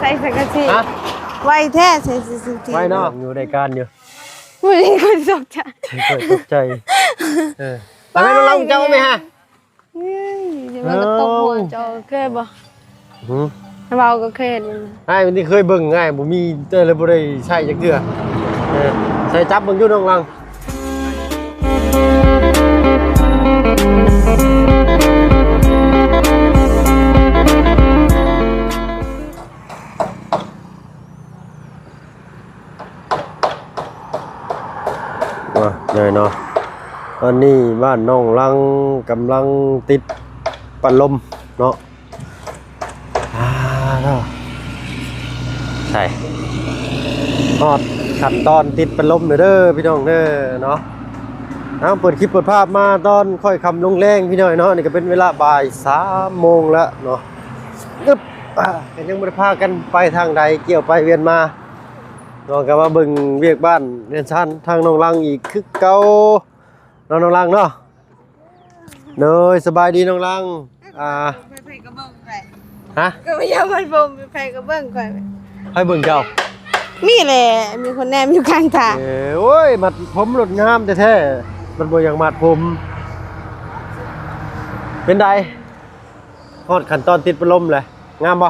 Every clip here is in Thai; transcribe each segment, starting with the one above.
ส่สังกะสีไวแท้ใส่สังกะสีไว้เนาะอยู่ในการอยู่วันนี้คนตกใจตกใจไปให้น้องเจ้าไหมฮะเดี๋ยวมันก็ตกหัวเจ้าเคยบ่เบาก็เคยไอ้มันที่เคยเบิ่งไงบ่มีเจอเลยบ่ได้ใช้จักเทื่อใส่จับเบิ่งอยู่น้องลังใหญ่เนาะตอนนี้บ้านน้องลังกำลังติดปัดลมเนาะใช่ทอดขั้นตอนติดปัดลมเด้อพี่น้องเด้อเนาะเปิดคลิปเปิดภาพมาตอนค่อยคำลงแรงพี่น้อยเนาะนี่ก็เป็นเวลาบ่าย3 โมงแล้วเนาะตึ๊บยังไม่ได้พากันไปทางใดเกี่ยวไปเวียนมาน้องก็มาเบิ่งเวียกบ้านเรียนชั้นทางน้องลังอีกคือเก่าน้องลังเนาะเนยสบายดีน้องลังไปกระเบื้องไปฮะก็ไม่ยอมมันบ่มไปกระเบื้องก่อนให้เบิ่งเจ้ามีแหละมีคนแนมอยู่ข้างทางโอ้ยมัดผมหลุดงามแท้ๆมันบ่อย่างมัดผมเป็นไดฮอดขั้นตอนติดพัดลมเลยงามบ่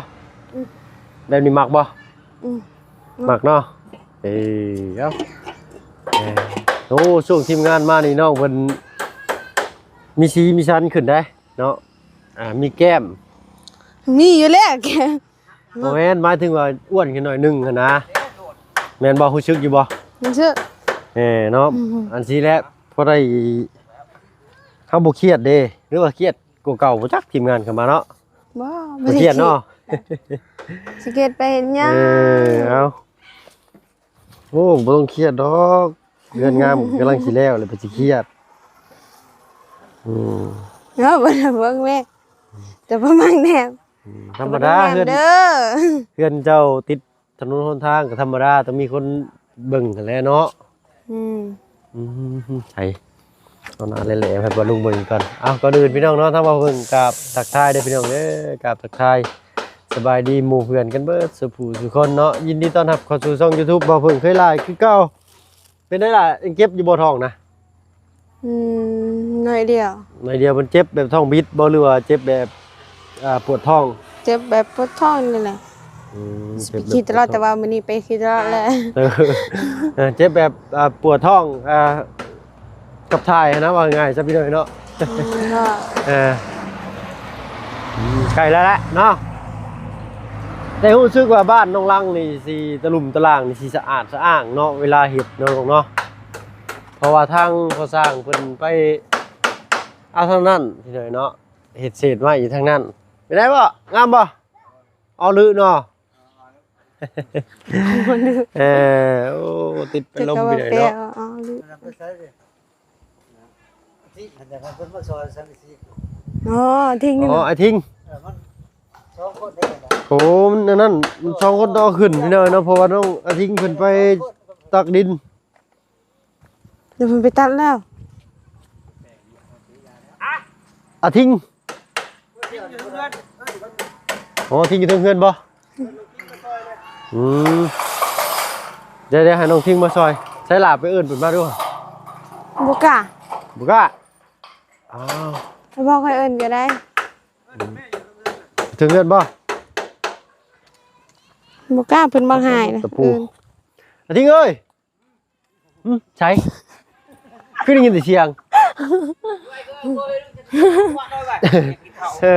แบบนี้มักบ่มักเนาะเอ้าโอ้ช่วงทีมงานมานี่น้องเพิ่นมีสีมีชั้นขึ้นได้เนาะมีแก้มมีอยู่แล้วแกโมแม่นหมายถึงว่าอ้วนขึ้นหน่อยนึงหั่นนะแม่นบ่ฮู้สึกอยู่บ่รู้สึกเนาะอันสิแล้วพอได้เฮาบ่เครียดเด้หรือว่าเครียดกว่าเก่าบ่จักทีมงานเข้ามาเนาะบ่เครียดเนาะสิเครียดไปเฮ็ดหยังเอาโอ้บ่ต้องเครียดดอกเรือนงามกำลังสิแล้วเลยไปสิเครียดเนาะบ่ได้เบิ่งแม่แต่ประมาณแนวธรรมดาเพื่อนเจ้าติดถนนหนทางก็ธรรมดาต้องมีคนเบิ่งกันแหล้วเนาะใช่ตอนนั้นเละๆให้บ่ลุงเบิ่งก่อนก็อื่นพี่น้องเนาะถ้าว่าเพิ่งกับทักทายได้พี่น้องเด้อกับทักทายสบายดีหมู่เพื่อนกันเบิดสุผู้สุคนเนาะยินดีต้อนรับเข้าสู่ช่อง YouTube บ่เพิ่งเคยไลฟ์คือเก่าเป็นได้ล่ะเก็บอยู่บ่ท้องนะหน่อยเดียวมันเจ็บแบบท้องบิดบ่หรือว่าเจ็บแบบปวดท้องเจ็บแบบปวดท้องนี่แหละคิดตลอดแต่ว่ามื้อนี้ไปคิดตลอดแล้วเจ็บแบบปวดท้องกับถ่ายนะว่าง่ายซะพี่น้อยเนาะใกล้แล้วแหละเนาะได้รู้สึกว่าบ้านน้องลังนี่สิตะลุ่มตะล่างนี่สิสะอาดสะอ้างเนาะเวลาเฮ็ดเนาะเพราะว่าทางก่อสร้างเพิ่นไปเอาทางนั้นพี่น้อยเนาะเฮ็ดเศษไว้อยู่ทางนั้นเป็นไดบ่งามบ่เอาลือเนาะโอ้ติดเป็นลมไปเลยเนาะทิ้งนี่ไอ้ทิ้งโอ้นั่นช่องคนต่อขึ้นพี่น้อยเนาะเพราะว่าน้องไอ้ทิ้งเพิ่นไปตักดินเดี๋ยวเพิ่นไปตัดแล้วทิ้งทิ้งอยู่ตรงเฮือนบ่เดี๋ยวให้น้องทิ้งมาซอยใช้หลาบไปเอิ้นเพิ่นมาด้วยบ่กล้าบอกให้เอิ้นก็ได้ถึงเฮือนบ่กล้าเพิ่นบ่หายนะทิ้งเอ้ยใช่คือได้ยินแต่เสียง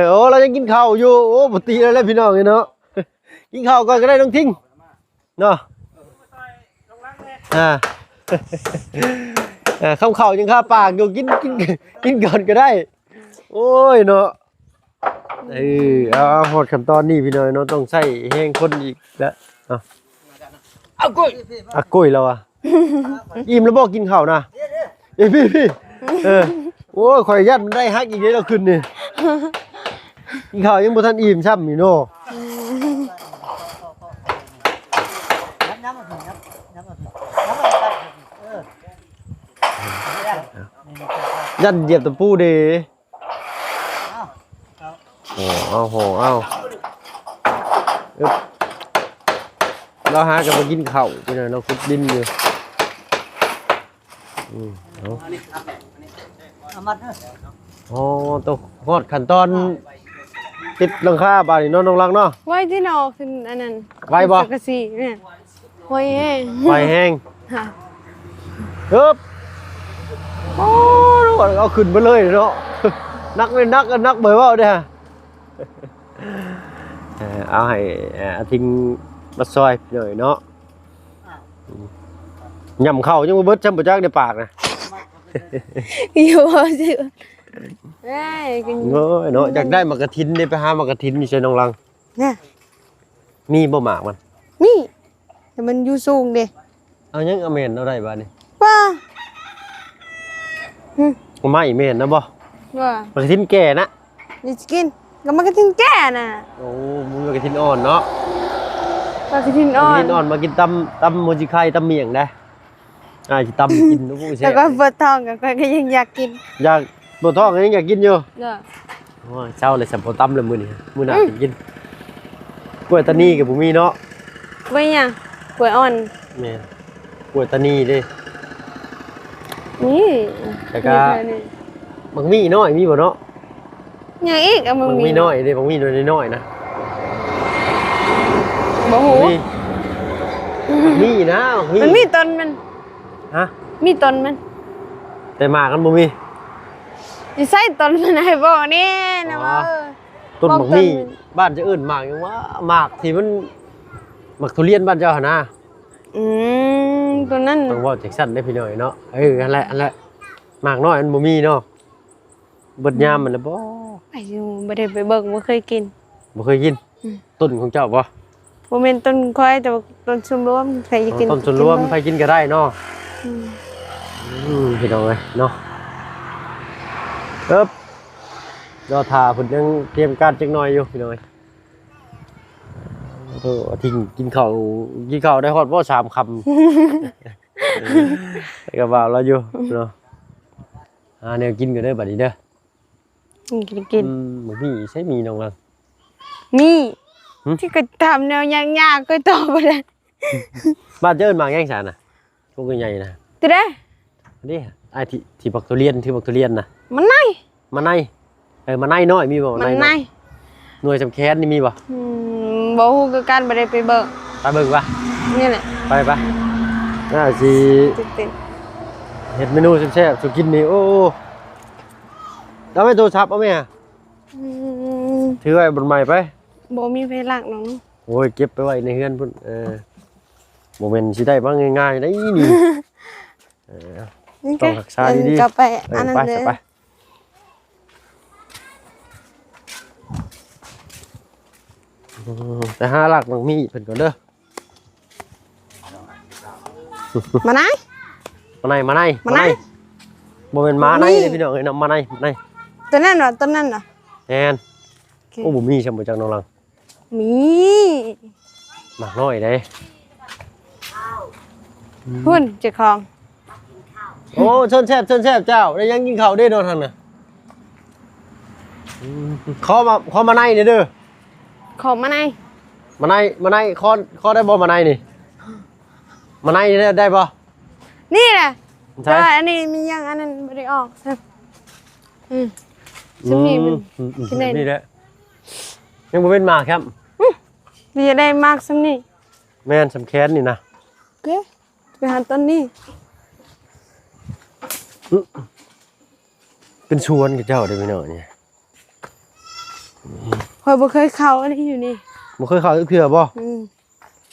โอ้เรายังกินข้าวอยู่โอ้ปกติแล้วพี่น้องเนาะกินข้าวก่อนก็ได้น้องทิ้งเนาะข้าวยังข้าปากอยู่กินก่อนก็ได้โอ้ยเนาะเอาหมดขั้นตอนนี้พี่น้องเนาะต้องใส่แห้งคนอีกแล้วเอากุ้ยเราอิ่มแล้วบอกกินข้าวนะพี่โอ้ข่อยยัดมันได้ฮักอีกเดี๋ยวเราขึ้นนี่กินข้าวยังบ่ทันอิ่มซ้ำอยู่เนาะยันเหยียบตะปูดิเอา เราหากันมากินข้าวพี่น้อยเราขุดดินอยู่เอาอ๋อตัวฮอดขั้นตอนติดหลังคาบ้านนี่เนาะน้องรักเนาะ ไว้ที่นอกคืออันนั้น ไว้บ่ สังกะสีเนี่ยไว้แห้ง ไฟแห้ง ค่ะ ฮึบโอ้เอาขึ้นไปเลยเนาะ นักไม่นักก็นักเบยว่าเด้อเอาให้ทิ้งมาซอยหน่อยเนาะยำเข้ายังบ่เบิดจำบ่จักในปากนะ อยู่สิเอ้ยกิน เอ้ยเนาะอยากได้หมากกระทินนี่ไปหาหมากกระทินนี่ใช่น้องรัง เนี่ย มีบ่หมากมัน นี่แต่มันอยู่สูงเด้ เอายังเอาเมนเอาได้บ่นี่ ว่า เอามาอีเมนนะบ่ ว่า หมากกระทินแก่นะ นี่จะกินก็มันก็ทิ้งแก่น่ะ โอ้มึงหมากกระทินอ่อนเนาะ ว่าก็ทิ้ง ห อ่ มาก อก ระ น ทินอ่อนมากินตำโมจิไข่ตำเมี่ยงได้สิตำกินโอ้โหแซ่ แล้ว บ ก็ปวดท้องก็ยังอยากกิน อยากปวดท้องยังอยากกินอยู่ เด้อ โอ้ยเช้าเลยสัมปตำเลยมื้อนี้มื้อหน้าสิกินกล้วยตานีกับบ่มีเนาะ ไว้ยังกล้วยอ่อน แม่นกล้วยตานีเด้ นี่ แต่ก็ บางมีน้อยมีบ่เนาะ ยังอีกเอามึง บางมีน้อยเด้บางมีน้อยๆนะ บ่ฮู้ มีนะบาง มันมีต้นมัน ฮะ มีต้นมัน แต่หมากกันบ่มี สิใส่ต้นมันให้บ่แน่นะว่า ต้น บอก บางมี ต้น บ้านจะเอิ้นหมากหยังว่าหมากที่มันหมากทุเรียนบ้านเจ้าหั่นนะ ตัวนั้น ต้องเว้าจังซั่นได้พี่น้อยเนาะอันแหละหมากน้อยมันบ่มีเนาะเบิดยามมันแล้วบ่ ไปอยู่บ่ได้ไปเบิ่งบ่เคยกิน บ่เคยกินต้นของเจ้าบ่ บ่แม่นต้นค่อยแต่ว่าต้นชุมรวมใครจะกิน ต้นส่วนรวมไปกินก็ได้เนาะ อืม พี่น้องเอ้ยเนาะรอทาเพิ่นยังเตรียมการจักหน่อยอยู่พี่น้องเอ้ยทิ้งกินข้าวได้ฮอดบ่3 คำ แต่ก็ว่าเราอยู่เนาะแนวกินก็ได้บัดนี้เด้อ กิน บ่มีใช่มีน้องล่ะ นี่ หึ ที่ก็ทำแนวยากๆก็ตอบบ่ได้ บ้านเจ้าเอิ้นหมากแย่งสารน่ะพวกใหญ่ๆนะ ติเด้ นี่ไอ้ที่บักทุเรียนที่บักทุเรียนน่ะ มันไหน มาในมาในน้อยมีบ่ มันไหน หน่วยสำแคนนี่มีบ่ บ่ฮู้คือกันบ่ได้ไปเบิ่ง ไปเบิ่งป่ะ นี่แหละ ไปน่าสิ ติด เฮ็ดเมนูแซ่บๆสุกินนี่โอ้แล้วไม่โทรศัพท์เอาไหมอะ ๆ ถือไว้บนไม้ไป บ่มีไผลักน้อง โอ้ยเก็บไปไว้ในเฮือนพุ่นบ่แม่นสิได้มาง่ายๆได้นี่ นี่ ต้องรักษาดีๆ กลับไปอันนั้น ไป เลย ไปแต่หาหลักมันมีเพิ่นก่อนเด้อ มาไหน มาในบ่แม่นมาในเด้อพี่น้องเอ้ยนำมาใน ตัวนั้นเหรอตัวนั้นเหรอ แม่นโอ้บ่มีซำบ่จักน้องลัง มี มากน้อยเด้ พุ่นเจ้าของ โอ้เชิญแซ่บเจ้าได้ยังกินข้าวได้โดนทางน่ะขอมาในเด้อ ขอมาไหน มาในขอได้บ่มาในนี่มาในได้บ่ นี่แหละ ใช่ แต่ว่าอันนี้มียังอันนั้นไม่ได้ออกใช่ซึ่งนี่มันที่ไหน นี่แหละยังบ่เป็นหมากครับ ดีได้มากซึ่งนี่ แม่นสำแคนนี่นะ โอเคไปหาต้นนี้ เป็นชวนกับเจ้าได้พี่น้องนี่ คอยบ่เคยเข้าอันนี้อยู่นี่ บ่เคยเข้าเทื่อบ่ อืม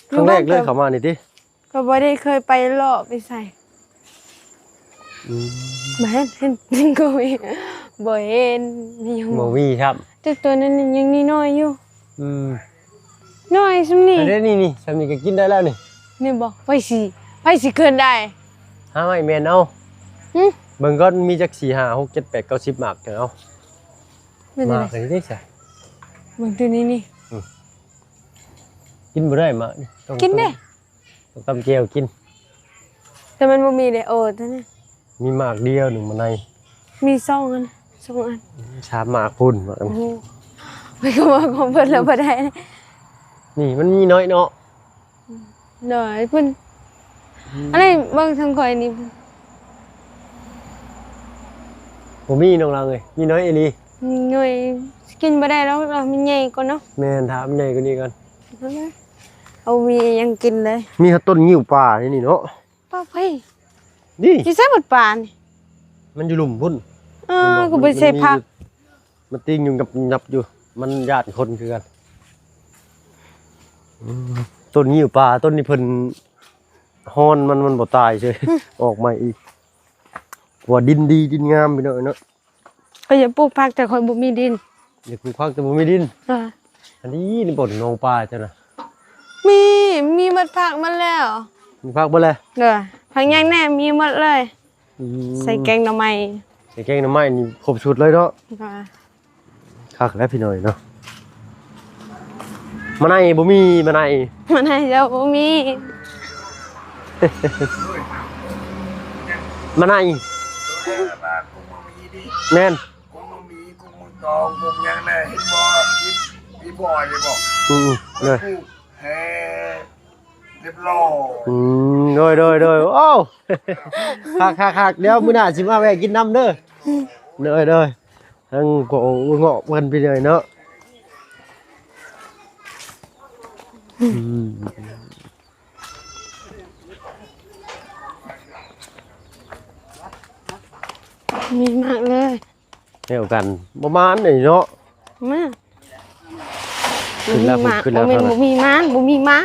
ครั้งแรกเลยเข้ามานี่ติ ก็บ่ได้เคยไปเลาะไปใส่บ่เห็นก็มีบ่เห็นมีอยู่ บ่มีครับ แต่ตัวนั้นยังนี่น้อยอยู่ อืม น้อยซุมนี่ อันนี้นี่สามีก็กินได้แล้วนี่ นี่บ่ไปสิเกินได้ หาไม้แม่นเอา หึ เบิ่งก่อนมีจัก4 5 6 7 8 9 10หมากจังเอา เป็น ห อะ มาก ไร อันนี้ได้ซะ บางตัวนี้นี่ กินบ่ได้หมากนี่ต้อง กินได้ ต้องตำแก้วกิน แต่มันบ่มีเลยโอ้ตัวนี้ มีหมากเดียวหนึ่งมาใน มี2อัน2อัน 3หมากพุ่นหมาก โอ้โหไปก็ว่าของเพิ่นแล้วบ่ได้ นี่มันมีน้อยเนาะ เด้อเพิ่นอะไรเบิ่งทางข่อยนี่ บ่มีน้องเราเลยมีน้อยอีหลี หน่วยกินบ่ได้แล้วเรามันใหญ่กว่าเนาะ แม่นถามใหญ่กว่านี้ก่อน เอามียังกินเลย มีต้นงิ้วป่านี่เนาะ ป้าเพ่ย นี่ สิใส่บดปานนี่ มันอยู่หลุมพุ่น ก็ไปใส่ผัก มันติ้งอยู่กับยับอยู่ มันญาติคนคือกันต้นงิ้วป่าต้นนี้เพิ่นฮอนมันบ่ตายเฉย ออกมาอีกว่าดินดีดินงามไปหน่อยเนาะ ก็อย่าปลูกผักแต่ข่อยบ่มีดิน อย่าปลูกผักแต่บ่มีดิน อ่า อันนี้นี่บ่นน้องป่าจ้ะนะ มีหมดผักมันแล้ว มีผักบ่แล เด้อผักหยังแน่มีหมดเลย ใส่แกงหน่อไม้ ใส่แกงหน่อไม้นี่ครบชุดเลยเนาะ อ่า คักแล้วพี่หน่อยเนาะมาไหนบ่มีมาไหน มันให้เจ้าบ่มี มาไหนแม่น กูมึงมีกูมึงตองกูยังไงเห็นบ่อีบ่อยเลยบอก เลย กูเฮ้เรียบร้อย โดยโอ้ คักเดี๋ยวมื้อหน้าสิมาแวะกินน้ำเด้อเด้อทั้งโกเงาะเพิ่นไปเลยเนาะมีมากเลย เดียวกันประมาณนี้เนาะ มา ขึ้นแล้ว บ่ ขึ้นแล้ว มีบ่มีม้าบ่มีม้า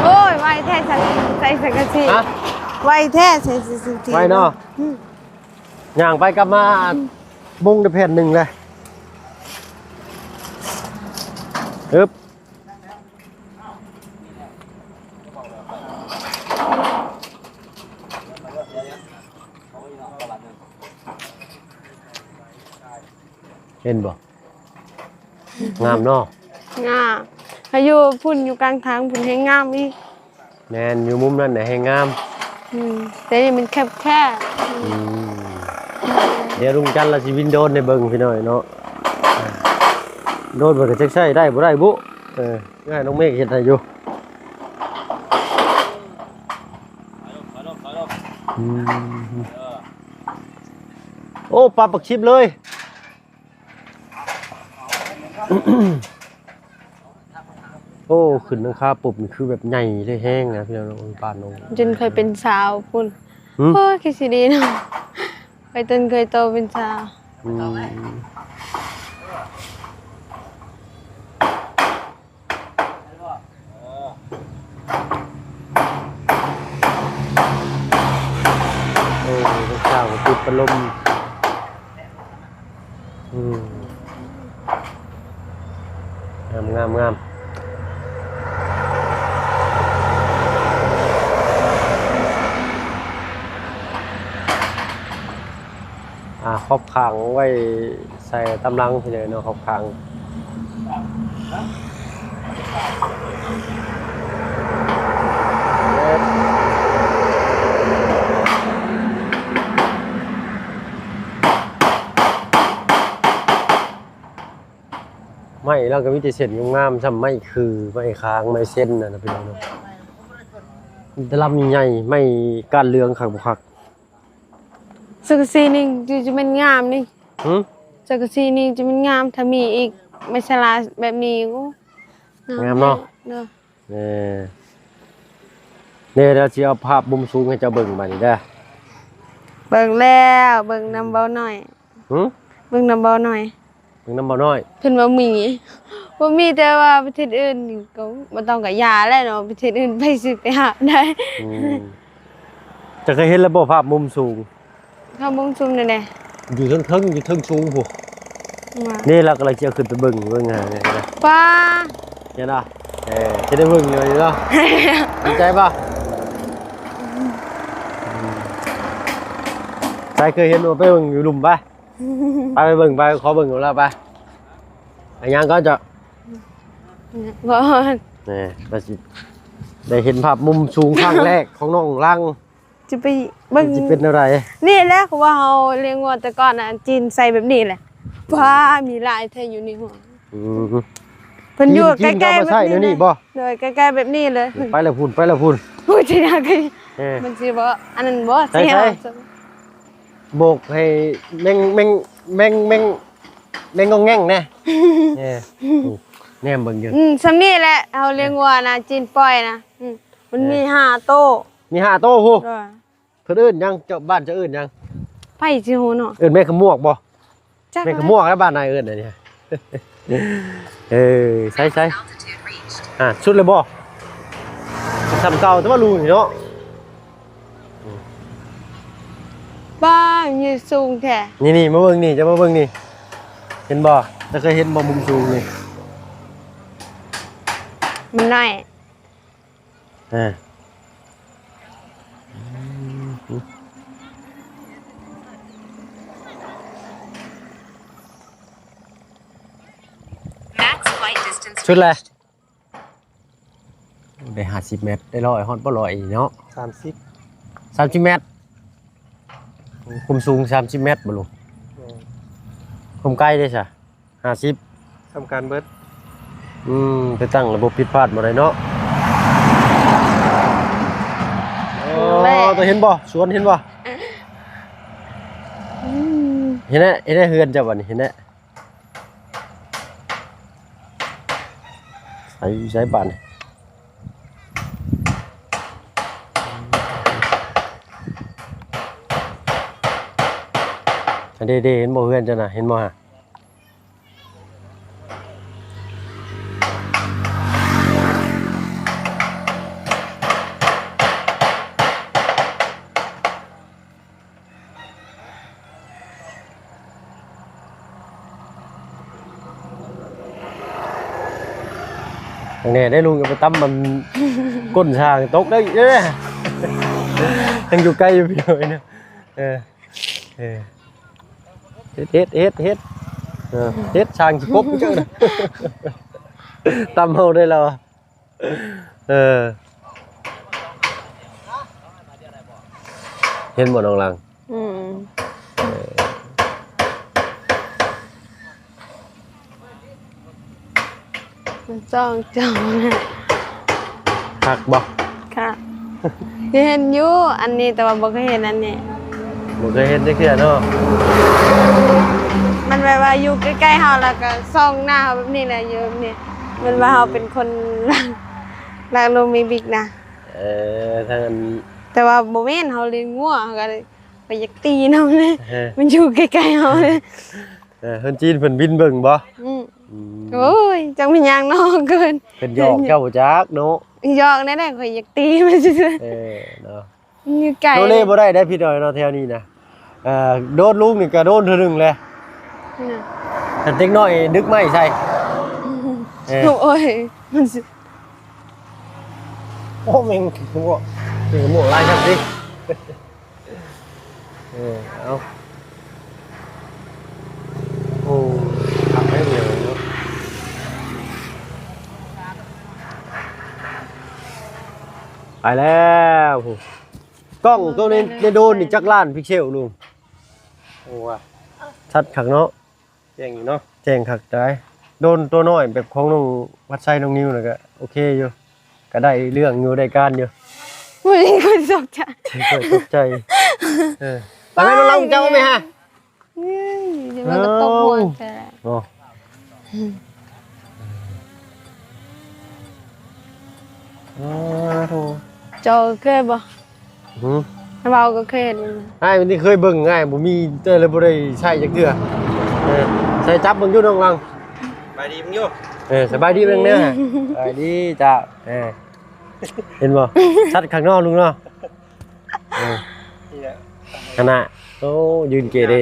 โอ้ยไวแท้ใส่สังกะสี ฮะ ไวแท้ใส่สังกะสี ไปเนาะย่างไปกลับมามุงได้แผ่นหนึ่งเลยอึ๊บเห็นบ่งามเนาะ งามถ้าอยู่พุ่นอยู่กลางทางพุ่นให้งามอีก แนนอยู่มุมนั้นไหนะให้งาม แต่นี่มันแคบ เดี๋ยวลุงจันทร์เราสิวินโดนในเบิ่งพี่น้อยเนาะโดนเบิ่งก็จักใช้ได้บ่ได้บุง่ายน้องเมฆเฮ็ดให้อยู่โอ้ปลาปักชิบเลย โอ้ขึ้นหลังคาปุ๊บนี่คือแบบใหญ่เลยแห้งนะพี่น้องปานน้อง ๆจนเคยเป็นสาวพุ่น หืม โอ้ยคิดสิดีเนาะไปจนเคยโตเป็นสาว โอ้ลูกสาวก็ติดพัดลมงามครอบคางไว้ใส่ตำลังไปเลยเนาะครอบคางไม่เราก็มีแต่เส้นงามๆซ้ำไม่คือไม่ค้างไม่เส้นนะพี่น้องเนาะแต่ลำใหญ่ไม่ก้านเรืองขักบุคัก สังกะสีนี่จะเป็นงามนี่ หืม สังกะสีนี่จะเป็นงามถ้ามีอีกไม่ฉลาดแบบนี้โอ้ งามเนาะ เนาะ เนี่ยเราจะเอาภาพมุมสูงให้เจ้าเบิ่งมานี่ได้อ เบิ่งแล้วเบิ่งนำเบาหน่อย หืม เบิ่งนำเบาหน่อย เบิ่งน้ำบ่น้อย เพิ่นว่ามีบ่มีแต่ว่าประเทศอื่นนี่ก็บ่ต้องกับยาแล้วเนาะประเทศอื่นไปสิไปหาได้ จะเคยเห็นระบบภาพมุมสูง เข้ามุงซุ่มนั่นแหละ อยู่เทิงๆอยู่เทิงสูงพวก มา นี่เรากำลังจะเอาขึ้นไปเบิ่งหาเนี่ยนะ ป้า เนี่ยนะจะได้เบิ่งเลยเนาะ ดีใจป่ะใจเคยเห็นว่าไปเบิ่งอยู่หลุมป่ะไปเบิ่งไปขอเบิ่งของเราไปอันยังก็จะ บ่ นี่ก็สิได้เห็นภาพมุมสูงครั้งแรกของน้องรัง จะไปเบิ่ง จะเป็นอะไร นี่แหละเขาว่าเฮาเลี้ยงวัวแต่ก่อนน่ะจีนใส่แบบนี้แหละ ว้ามีหลายแท้อยู่ในหัว อืม เพิ่นอยู่ใกล้ๆ กิน แบบ ใส่ นี้ นี่บ่ เลยใกล้ๆแบบนี้เลย ไปแล้วพุ่นไปแล้วพุ่น โอ้ยสิอยากให้ เออ มันสิบ่อันนั้นบ่ ใช่ สิ ใช่ เอา โบกให้แม่งงองแง่งแน่เออแน่เบิ่งอยู่ ซำนี้แหละเฮาเลี้ยงวัวนะจีนปล่อยนะมันมี5โต มี5โต๊ะผู้ ด้วย เพิ่นเอิ้นหยังเจ้าบ้านเจ้าเอิ้นหยัง ไผสิฮู้เนาะ เอิ้นแม่ขมวกบ่ จัก แม่ขมวกแล้วบ้านนายเอิ้นอันนี้เออใช่ชุดเลยบ่ทำเก่าแต่ว่ารู้นี่เนาะ บ้าอยู่สูงแท้ นี่มาเบิ่งนี่จะมาเบิ่งนี่เห็นบ่จะเคยเห็นบ่มุมสูงนี่ มันน้อย อ่า ชุดอะไรได้50 เมตรได้100ฮอดบ่100เนาะ30เมตรคุมสูง30 เมตรบ่ลุงคุมใกล้ได้ซะ50ทำการเบิดไปตั้งระบบผิดพลาดบ่ได้เนาะตัวเห็นบ่สวนเห็นบ่เห็นได้เฮือนจ้ะบ่นี่เห็นได้ใช้บ้านเด้เห็นบ่เฮือนจ้ะน่ะเห็นบ่ฮะแน่ได้ลุงก็ไปตั้มมันก้นช่างตกได้เด้ยังอยู่ใกล้อยู่พี่น้อยนะเฮ็ดช่างสิกบเจ้านะตั้มเฮาได้แล้วเห็นบ่น้องลังมันจ้องนะ คักบ่ ค่ะเห็นอยู่อันนี้แต่ว่าบ่เคยเห็นอันนี้ บ่เคยเห็นจักเทื่อเนาะ มันแบบว่าอยู่ใกล้ๆเฮาแล้วก็ส่องหน้าเฮาแบบนี้แหละอยู่แบบนี้มันว่าเฮาเป็นคนรักโลมีบิ๊กนะ ทางอัน แต่ว่าบ่แม่นเฮาเลี้ยงงัวเฮาก็เลยไปอยากตีนำเลยมันอยู่ใกล้ๆเฮาเลย คนจีนเพิ่นบินเบิ่งบ่ โอ้ยจังเป็นหยังน้องเกิน เพิ่นหยอกเจ้าจักเนาะ หยอกได้ข่อยอยากตีมันซื่อ เนาะ ๆอยู่ไกล โดนเล่บ่ได้พี่น้อยเนาะแถวนี้นะโดนลูกนี่ก็โดนเทื่อนึงเลยแต่เด็กน้อยนึกไม่ใช่โอ้ยมันสิ โอ้แม่งหัวหมวกลายจังสิเอาโอ้ทำให้เร็วเนาะไปแล้วกล้องตัวนี้ในโดนนี่จักล้านพิกเซลลุงโอ้ว่ะชัดคักเนาะแจ้งอยู่เนาะแจ้งคักได้โดนตัวน้อยแบบของน้องวัดไซน้องนิวน่ะก็โอเคอยู่ก็ได้เรื่องอยู่ได้การอยู่ ผู้หญิงคนตกใจ ตกใจไปไหมเราเจ้าไหมฮะ เดี๋ยวมันก็ตกหัวแต่ละ โอ้โห โจเคยบ่เราก็เคยเห็น ไอ้มันที่เคยเบิ่งไงบ่มีเตอเลยบ่ได้ใช้จักเทื่อใช้จับเบิ่งอยู่น้องลัง ไปดีมึงอยู่ สบายดีเบิ่งเด้อสบายดีจ้าเห็นบ่ชัดข้างนอกลุงเนาะขนาดโอ้ยืนเกเร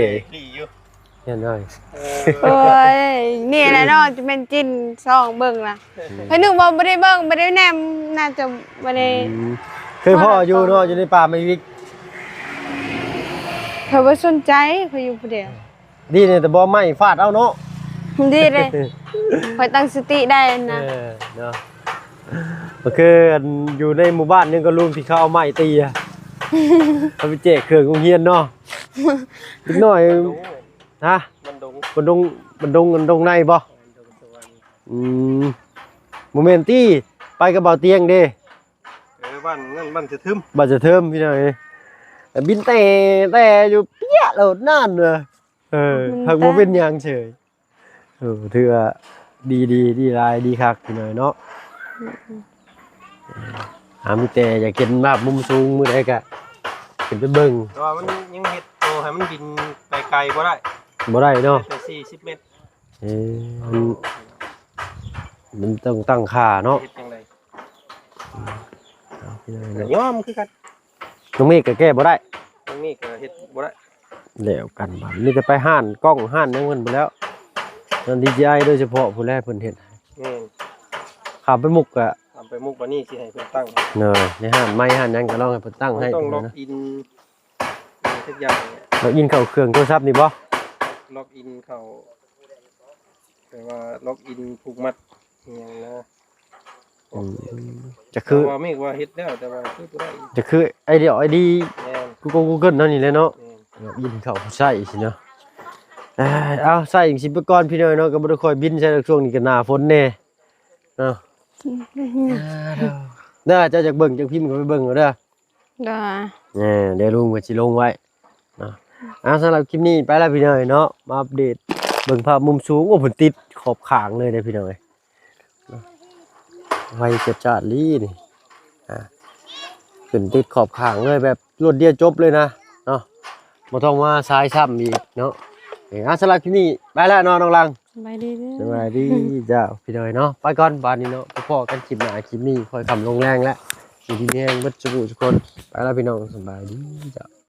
เห็นหน่อย โอ้ยนี่แหละเนาะจะเป็นจินซองเบิ่งล่ะเพิ่นนึกว่าบ่ได้เบิ่งบ่ได้แนมน่าจะบ่ได้ เคยพ่ออยู่เนาะอยู่ในป่าไม่วิก เขาบ่สนใจเขาอยู่ผู้เดียว ดีเนี่ยแต่บ่ไม้ฟาดเอาเนาะ ดีเลยคอยตั้งสติได้นะ เนาะก็คืออยู่ในหมู่บ้านนึงก็ลุงที่เขาเอาไม้ตีอ่ะเขาไปแจกเครื่องโรงเรียนเนาะนิดหน่อยฮะมันดง บนดงในบ่อืมโมเมนต์ที่ไปกับเบาเตียงเด้บ้านนั่นบ้านจะทึมบ้านจะทึมพี่น้อยบินแต่อยู่เปี้ยแล้วนั่นทางบ่เป็นหยังเฉยถือว่าดีหลายดีคักพี่น้อยเนาะมีแต่อยากกินแบบมุมสูงมื้อใดก็ขึ้นไปเบิ่งแต่ว่ามันยังเฮ็ดโตให้มันบินไปไกลบ่ได้เนาะแต่40 เมตรมันต้องตั้งค่าเนาะเฮ็ดจังได๋ยอมคือกันตรงนี้ก็แก้บ่ได้ตรงนี้ก็เฮ็ดบ่ได้แล้วกันบัดนี้จะไปห้านกล้องห้านยังเพิ่นบ่แล้วนั่น DJI โดยเฉพาะผู้แลเพิ่นเฮ็ดขับไปมุกก็ไปมุกบัดนี้สิให้เพิ่นตั้งเนาะในห้านไม้ห้านหยังก็ลองให้เพิ่นตั้งให้ต้องล็อกอินทุกอย่างล็อกอินเข้าเครื่องโทรศัพท์นี่บ่ล็อกอินเข้าแต่ว่าล็อกอินผูกมัดอย่างนะจะคือว่าไม่ว่าเฮ็ดแล้วแต่ว่าคือบ่ได้จะคือไอเดีGoogle เนาะนี่แหละเนาะบินเข้าใส่สิเนาะเอาใส่อีก10 ไปก่อนพี่น้อยเนาะก็บ่ได้ค่อยบินใส่ช่วงนี้ก็หน้าฝนแน่เนาะเด้อเจ้าจากเบิ่งจากพิมพ์ก็ไปเบิ่งเอาเด้อเดี๋ยวลุงก็สิลงไว้เนาะสำหรับคลิปนี้ไปแล้วพี่น้อยเนาะมาอัปเดตเบิ่งภาพมุมสูงโอ้เพิ่นติดขอบข้างเลยเด้อพี่น้อยไวเจ็บจัดลี่นี่ขึ้นติดขอบข้างเลยแบบรวดเดียวจบเลยนะเนาะบ่ต้องมาซ้ายซ้ำอีกเนาะสำหรับคลิปนี้ไปแล้วเนาะน้องลังสบายดีจ้าพี่น้อยเนาะไปก่อนบานนี้เนาะพอกันคลิปหน้าคลิปนี้ค่อยคำลงแรงแล้วอยู่ที่แห้งเบิดจุบุทุกคนไปแล้วพี่น้องสบายดีจ้า